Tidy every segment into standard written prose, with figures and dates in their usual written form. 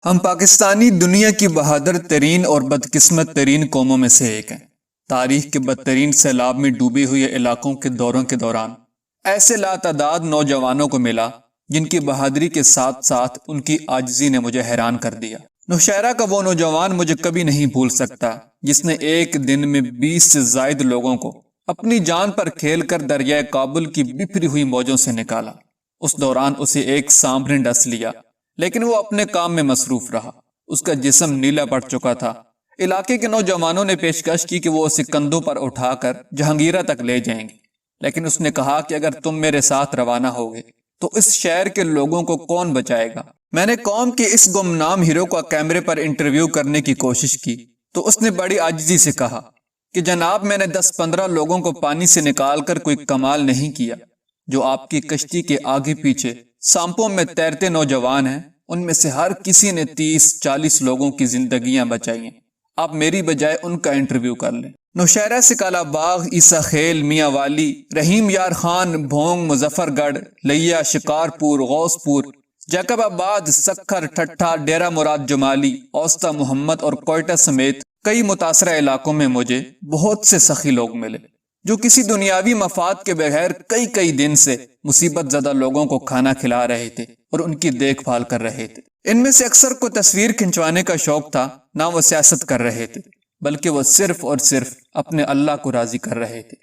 ہم پاکستانی دنیا کی بہادر ترین اور بدقسمت ترین قوموں میں سے ایک ہیں۔ تاریخ کے بدترین سیلاب میں ڈوبے ہوئے علاقوں کے دوروں کے دوران ایسے لاتعداد نوجوانوں کو ملا جن کی بہادری کے ساتھ ساتھ ان کی عاجزی نے مجھے حیران کر دیا۔ نوشہرہ کا وہ نوجوان مجھے کبھی نہیں بھول سکتا جس نے ایک دن میں 20 سے زائد لوگوں کو اپنی جان پر کھیل کر دریائے کابل کی بکھری ہوئی موجوں سے نکالا۔ اس دوران اسے ایک سانپ نے ڈس لیا، لیکن وہ اپنے کام میں مصروف رہا۔ اس کا جسم نیلا پڑ چکا تھا۔ علاقے کے نوجوانوں نے پیشکش کی کہ وہ اسے کندھوں پر اٹھا کر جہانگیرہ تک لے جائیں گے، لیکن اس نے کہا کہ اگر تم میرے ساتھ روانہ ہوگے تو اس شہر کے لوگوں کو کون بچائے گا؟ میں نے قوم کے اس گمنام ہیرو کا کیمرے پر انٹرویو کرنے کی کوشش کی تو اس نے بڑی عاجزی سے کہا کہ جناب، میں نے 10-15 لوگوں کو پانی سے نکال کر کوئی کمال نہیں کیا۔ جو آپ کی کشتی کے آگے پیچھے سانپوں میں تیرتے نوجوان ہیں، ان میں سے ہر کسی نے 30-40 لوگوں کی زندگیاں بچائی ہیں۔ آپ میری بجائے ان کا انٹرویو کر لیں۔ نوشہرہ سے کالا باغ، عیسیٰ خیل، میاں والی، رحیم یار خان، بھونگ، مظفر گڑھ، لیا، شکارپور، غوث پور، جیکب آباد، سکھر، ٹھٹھا، ڈیرہ مراد جمالی، اوسطا محمد اور کوئٹہ سمیت کئی متاثرہ علاقوں میں مجھے بہت سے سخی لوگ ملے جو کسی دنیاوی مفاد کے بغیر کئی دن سے مصیبت زدہ لوگوں کو کھانا کھلا رہے تھے اور ان کی دیکھ بھال کر رہے تھے۔ ان میں سے اکثر کو تصویر کھنچوانے کا شوق تھا، نہ وہ سیاست کر رہے تھے بلکہ وہ صرف اور صرف اپنے اللہ کو راضی کر رہے تھے۔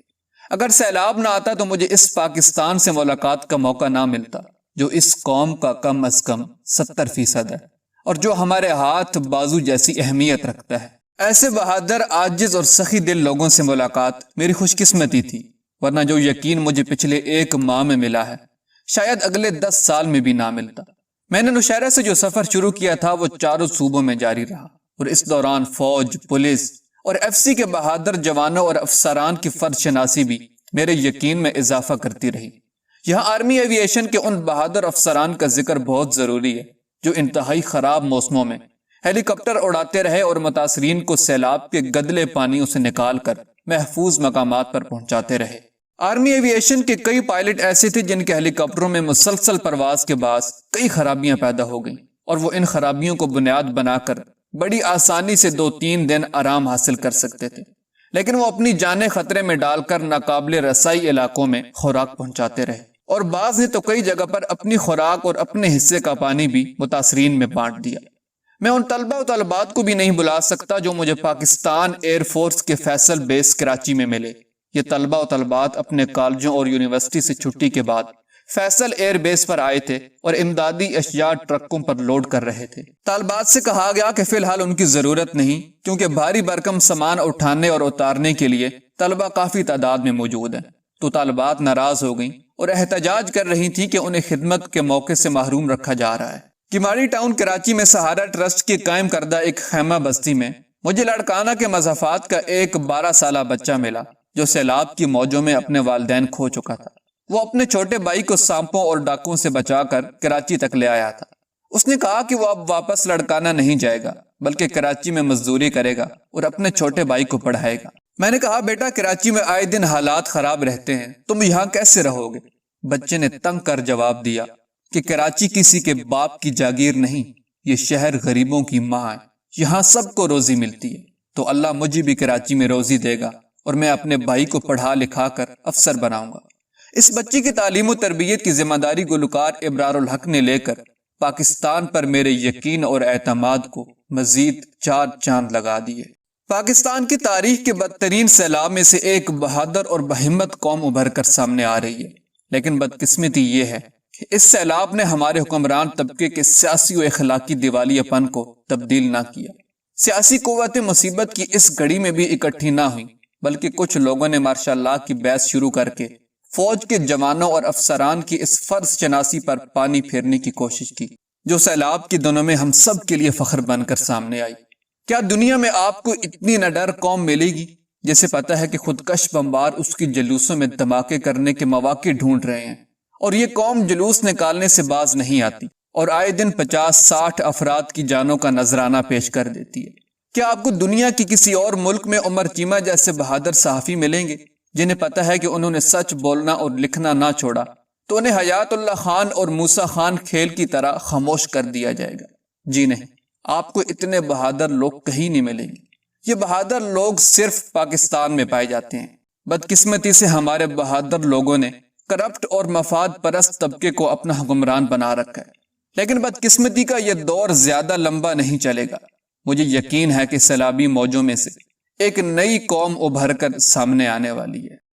اگر سیلاب نہ آتا تو مجھے اس پاکستان سے ملاقات کا موقع نہ ملتا جو اس قوم کا کم از کم 70% ہے اور جو ہمارے ہاتھ بازو جیسی اہمیت رکھتا ہے۔ ایسے بہادر، عاجز اور سخی دل لوگوں سے ملاقات میری خوش قسمتی تھی، ورنہ جو یقین مجھے پچھلے 1 ماہ میں ملا ہے شاید اگلے 10 سال میں بھی نہ ملتا۔ میں نے نوشہرہ سے جو سفر شروع کیا تھا وہ 4 صوبوں میں جاری رہا، اور اس دوران فوج، پولیس اور FCC کے بہادر جوانوں اور افسران کی فرد شناسی بھی میرے یقین میں اضافہ کرتی رہی۔ یہاں آرمی ایوی ایشن کے ان بہادر افسران کا ذکر بہت ضروری ہے جو انتہائی خراب موسموں میں ہیلی کاپٹر اڑاتے رہے اور متاثرین کو سیلاب کے گدلے پانیوں سے نکال کر محفوظ مقامات پر پہنچاتے رہے۔ آرمی ایوی ایشن کے کئی پائلٹ ایسے تھے جن کے ہیلی کاپٹروں میں مسلسل پرواز کے باعث کئی خرابیاں پیدا ہو گئیں، اور وہ ان خرابیوں کو بنیاد بنا کر بڑی آسانی سے 2-3 دن آرام حاصل کر سکتے تھے، لیکن وہ اپنی جانیں خطرے میں ڈال کر ناقابل رسائی علاقوں میں خوراک پہنچاتے رہے، اور بعض نے تو کئی جگہ پر اپنی خوراک اور اپنے حصے کا پانی بھی متاثرین میں بانٹ دیا۔ میں ان طلبہ و طالبات کو بھی نہیں بلا سکتا جو مجھے پاکستان ایئر فورس کے فیصل بیس کراچی میں ملے۔ یہ طلبہ و طالبات اپنے کالجوں اور یونیورسٹی سے چھٹی کے بعد فیصل ایئر بیس پر آئے تھے اور امدادی اشیاء ٹرکوں پر لوڈ کر رہے تھے۔ طالبات سے کہا گیا کہ فی الحال ان کی ضرورت نہیں، کیونکہ بھاری بھرکم سامان اٹھانے اور اتارنے کے لیے طلبہ کافی تعداد میں موجود ہیں۔ تو طالبات ناراض ہو گئیں اور احتجاج کر رہی تھیں کہ انہیں خدمت کے موقع سے محروم رکھا جا رہا ہے۔ کماڑی ٹاؤن کراچی میں سہارا ٹرسٹ کی قائم کردہ ایک خیمہ بستی میں مجھے لڑکانہ کے مضافات کا ایک 12 سالہ بچہ ملا جو سیلاب کی موجوں میں اپنے والدین کھو چکا تھا۔ وہ اپنے چھوٹے بھائی کو سانپوں اور ڈاکوؤں سے بچا کر کراچی تک لے آیا تھا۔ اس نے کہا کہ وہ اب واپس لڑکانہ نہیں جائے گا بلکہ کراچی میں مزدوری کرے گا اور اپنے چھوٹے بھائی کو پڑھائے گا۔ میں نے کہا، بیٹا، کراچی میں آئے دن حالات خراب رہتے ہیں، تم یہاں کیسے رہو گے؟ بچے نے تنگ کر جواب دیا کہ کراچی کسی کے باپ کی جاگیر نہیں، یہ شہر غریبوں کی ماں ہے، یہاں سب کو روزی ملتی ہے، تو اللہ مجھے بھی کراچی میں روزی دے گا اور میں اپنے بھائی کو پڑھا لکھا کر افسر بناؤں گا۔ اس بچی کی تعلیم و تربیت کی ذمہ داری گلوکار ابرار الحق نے لے کر پاکستان پر میرے یقین اور اعتماد کو مزید 4 چاند لگا دیے۔ پاکستان کی تاریخ کے بدترین سیلاب میں سے ایک بہادر اور بہمت قوم ابھر کر سامنے آ رہی ہے، لیکن بدقسمتی یہ ہے کہ اس سیلاب نے ہمارے حکمران طبقے کے سیاسی و اخلاقی دیوالیہ پن کو تبدیل نہ کیا۔ سیاسی قوت مصیبت کی اس گھڑی میں بھی اکٹھی نہ ہوئی، بلکہ کچھ لوگوں نے ماشاء اللہ کی بحث شروع کر کے فوج کے جوانوں اور افسران کی اس فرض شناسی پر پانی پھیرنے کی کوشش کی جو سیلاب کے دنوں میں ہم سب کے لیے فخر بن کر سامنے آئی۔ کیا دنیا میں آپ کو اتنی نڈر قوم ملے گی جسے پتہ ہے کہ خودکش بمبار اس کی جلوسوں میں دھماکے کرنے کے مواقع ڈھونڈ رہے ہیں، اور یہ قوم جلوس نکالنے سے باز نہیں آتی اور آئے دن 50-60 افراد کی جانوں کا نذرانہ پیش کر دیتی ہے؟ کیا آپ کو دنیا کی کسی اور ملک میں عمر چیمہ جیسے بہادر صحافی ملیں گے جنہیں پتہ ہے کہ انہوں نے سچ بولنا اور لکھنا نہ چھوڑا تو انہیں حیات اللہ خان اور موسیٰ خان کھیل کی طرح خاموش کر دیا جائے گا؟ جی نہیں۔ آپ کو اتنے بہادر لوگ کہیں نہیں ملیں گے۔ یہ بہادر لوگ صرف پاکستان میں پائے جاتے ہیں۔ بدقسمتی سے ہمارے بہادر لوگوں نے کرپٹ اور مفاد پرست طبقے کو اپنا حکمران بنا رکھا ہے، لیکن بدقسمتی کا یہ دور زیادہ لمبا نہیں چلے گا۔ مجھے یقین ہے کہ سیلابی موجوں میں سے ایک نئی قوم ابھر کر سامنے آنے والی ہے۔